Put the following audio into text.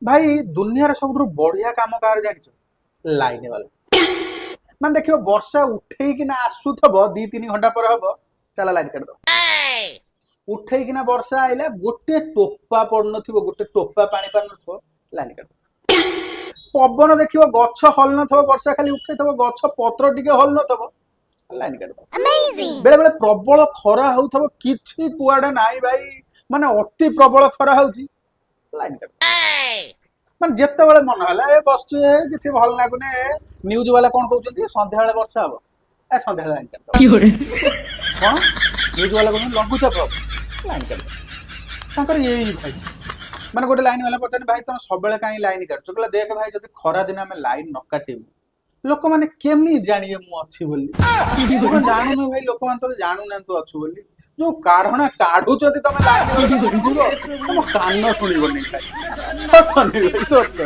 भाई दुनिया सब बढ़िया काम कार जान लाइन वाला मान देखियो वर्षा उठेकिना आसुथब 2-3 घंटा पर हम चला लाइन काट दो उठेकिना वर्षा आइला गोटे टोपा पड़ न गोटे टोपा पानी पार न लाइन काट पवन देखियो गछ हल न वर्षा खाली उठे गछ पत्र टिके हल न लाइन काट दो बेले बेले प्रबल खरा होउथबो किछि कुआडे नाई भाई माने अति प्रबल खरा होउची लाइन काट माने जेते बेले मन होला ए बसछु किछि भल लागुने न्यूज वाला कोन कहउछन्ती संध्या बेले वर्षा हबो ए संध्या लाइन काट दो हां न्यूज वाला कोन लघुचाप लाइन काट दो तांकर यही भाई माने गोटे लाइन वाला पचाने भाई तुम सब बेले काई लाइन काटछ कहला देख भाई जदी खरा दिन में लाइन न काटिबू लोक माने केमी जानिए मु अछि बोली जानु न भाई लोक मान तो जानु न तू अछि बोली जो काढणा काढू जदी तमे लाइन वाला सुनिबो तुम कान सुनिबो नै भाई हसनी सत